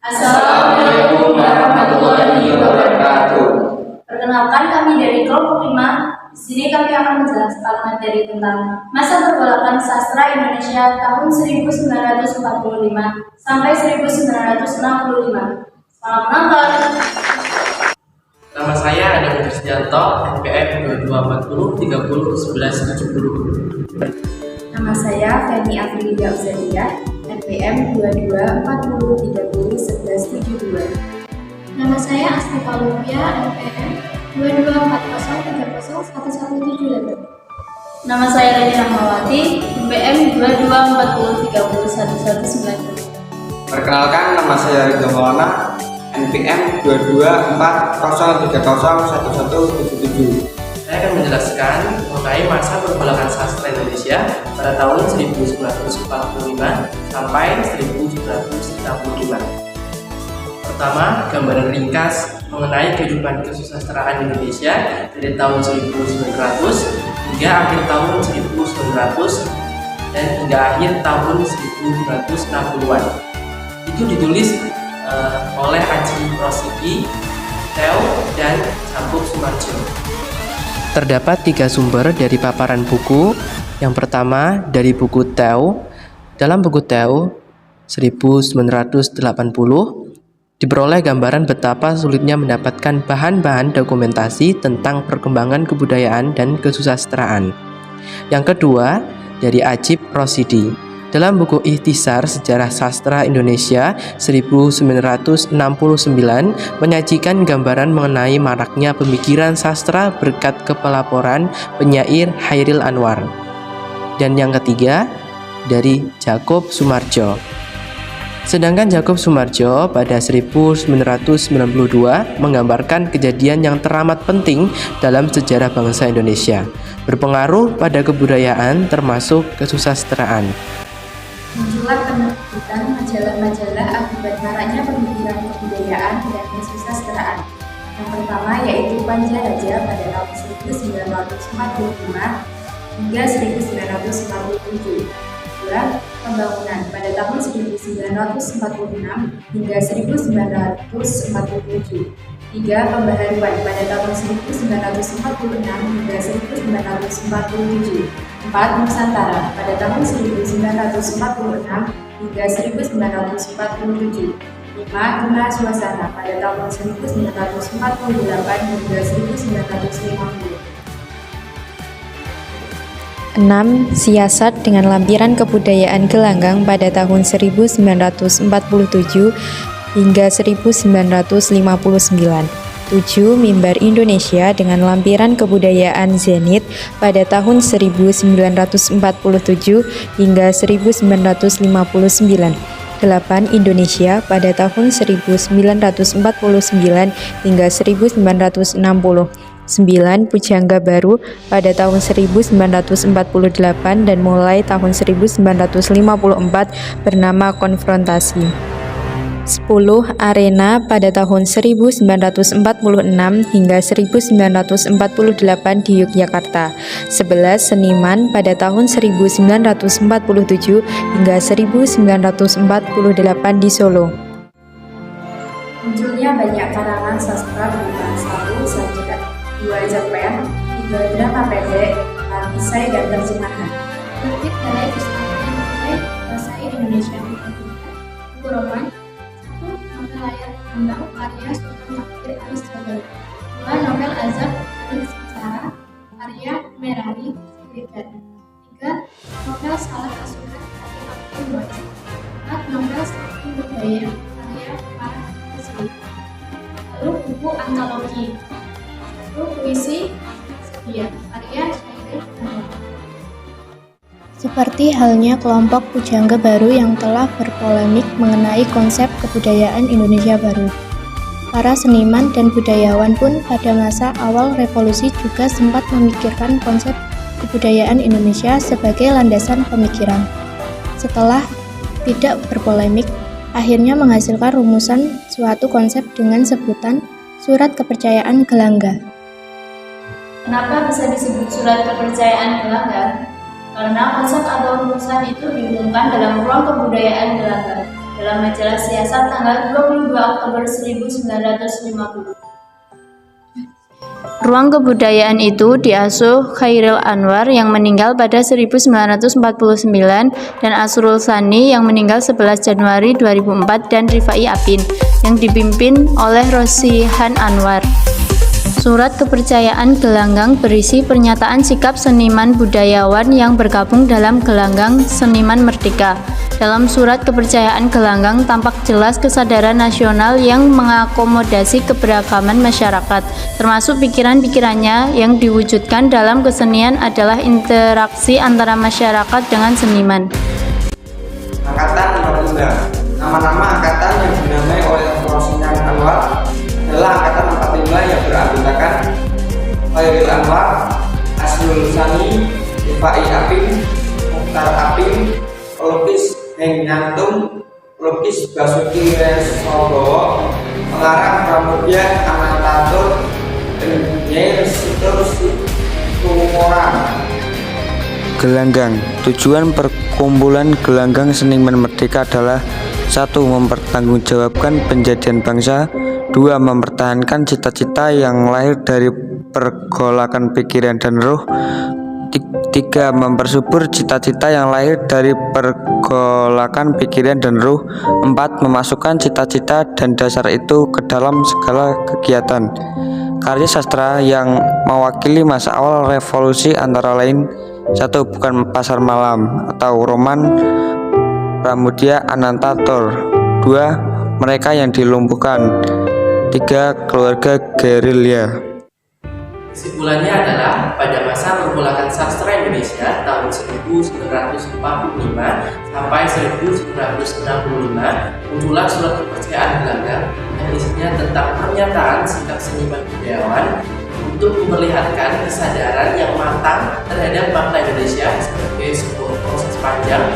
Assalamualaikum warahmatullahi wabarakatuh. Perkenalkan, kami dari kelompok 5. Di sini kami akan menjelaskan materi tentang masa pergolakan sastra Indonesia tahun 1945 sampai 1965. Selamat menonton. Nama saya Adam Kristianto, NPM 2240301170. Nama saya Feni Afrilia Uzadia, NPM 2240301172. Nama saya Astika Lupia, NPM 2240301178. Nama saya Rani Rahmawati, NPM 2240301190. Perkenalkan, nama saya Ridho Maulana, NPM 2240301177. Saya akan menjelaskan mengenai masa pergolakan sastra Indonesia pada tahun 1945 sampai 1965. Pertama, gambaran ringkas mengenai kehidupan kesusastraan Indonesia dari tahun 1900 hingga akhir tahun 1900 dan hingga akhir tahun 1960-an. Itu ditulis oleh Aji Rosidi, Theo, dan Jakob Sumarjo. Terdapat 3 sumber dari paparan buku. Yang pertama dari buku Theo. Dalam buku Theo 1980 diperoleh gambaran betapa sulitnya mendapatkan bahan-bahan dokumentasi tentang perkembangan kebudayaan dan kesusastraan. Yang kedua dari Ajib Rosidi. Dalam buku Ikhtisar Sejarah Sastra Indonesia 1969 menyajikan gambaran mengenai maraknya pemikiran sastra berkat kepelaporan penyair Hairil Anwar. Dan yang ketiga dari Jakob Sumarjo. Sedangkan Jakob Sumarjo pada 1992 menggambarkan kejadian yang teramat penting dalam sejarah bangsa Indonesia, berpengaruh pada kebudayaan termasuk kesusastraan. Muncullah penerbitan majalah-majalah akibat maraknya pemikiran kebudayaan dan kesusastraan. Yang pertama yaitu Panjaraja pada tahun 1945 hingga 1957. Kedua, Pembangunan pada tahun 1946 hingga 1947. 3. Pembaharuan pada tahun 1946 hingga 1947. 4. Nusantara pada tahun 1946 hingga 1947. 5. Gema Suasana pada tahun 1948 hingga 1950. 6. Siasat dengan lampiran kebudayaan gelanggang pada tahun 1947 hingga 1959. 7. Mimbar Indonesia dengan lampiran kebudayaan Zenit pada tahun 1947 hingga 1959. 8. Indonesia pada tahun 1949 hingga 1960. 9. Pujangga Baru pada tahun 1948 dan mulai tahun 1954 bernama Konfrontasi. 10. Arena pada tahun 1946 hingga 1948 di Yogyakarta. 11. Seniman pada tahun 1947 hingga 1948 di Solo. Munculnya banyak karangan sastra berupa 1. Sajak, 2. Cerpen, 3. Drama pendek, 4. Esai dan terjemahan. Terbit Balai Pustaka yang mulai bahasa Indonesia. Buku roman. 1. Novel layar kembang karya Sultan Makmur Aris Jabal. 2. Novel azab dari sejarah karya Merari Siregar. 3. Novel Salah Asuhan karya Abdul Wajid. 4. Novel Sakti Budaya karya Farah Rizky. Lalu buku antologi. 1. Puisi Sedia karya Syairul Anwar. Seperti halnya kelompok Pujangga Baru yang telah berpolemik mengenai konsep kebudayaan Indonesia baru. Para seniman dan budayawan pun pada masa awal revolusi juga sempat memikirkan konsep kebudayaan Indonesia sebagai landasan pemikiran. Setelah tidak berpolemik, akhirnya menghasilkan rumusan suatu konsep dengan sebutan Surat Kepercayaan Gelangga. Kenapa bisa disebut Surat Kepercayaan Gelangga? Karena konsep atau rumusan itu diumumkan dalam ruang kebudayaan Gelangga dalam majalah Siasat tanggal 22 Oktober 1950. Ruang kebudayaan itu diasuh Khairil Anwar yang meninggal pada 1949 dan Asrul Sani yang meninggal 11 Januari 2004 dan Rifai Apin yang dipimpin oleh Rosihan Anwar. Surat kepercayaan gelanggang berisi pernyataan sikap seniman budayawan yang bergabung dalam gelanggang Seniman Merdeka. Dalam surat kepercayaan gelanggang tampak jelas kesadaran nasional yang mengakomodasi keberagaman masyarakat, termasuk pikiran-pikirannya yang diwujudkan dalam kesenian adalah interaksi antara masyarakat dengan seniman. Angkatan 45. Nama-nama angkatan yang dinamai oleh Rosihan Anwar adalah angkatan 45 yang beranggotakan Khairil Anwar, Asrul Sani, Rifai Apin, Mukhtar Apin, pelukis Heng Nyantung, pelukis Basuki Resobowo, pengarang Pramudia Anantatur, penyair Situr Situmorang. Gelanggang. Tujuan perkumpulan gelanggang seniman merdeka adalah 1. Mempertanggungjawabkan penjadian bangsa. 2. Mempertahankan cita-cita yang lahir dari pergolakan pikiran dan roh. 3. Mempersubur cita-cita yang lahir dari pergolakan pikiran dan roh. 4. Memasukkan cita-cita dan dasar itu ke dalam segala kegiatan. Karya sastra yang mewakili masa awal revolusi antara lain: 1. Bukan Pasar Malam atau roman Pramudia Anantatur. 2. Mereka yang dilumpuhkan. 3. Keluarga gerilya. Kesimpulannya adalah pada masa pergolakan sastra Indonesia tahun 1945 sampai 1965 muncullah surat kepercayaan gelanggang yang isinya tentang pernyataan sikap seniman budayawan untuk memperlihatkan kesadaran yang matang terhadap makna Indonesia sebagai sebuah proses panjang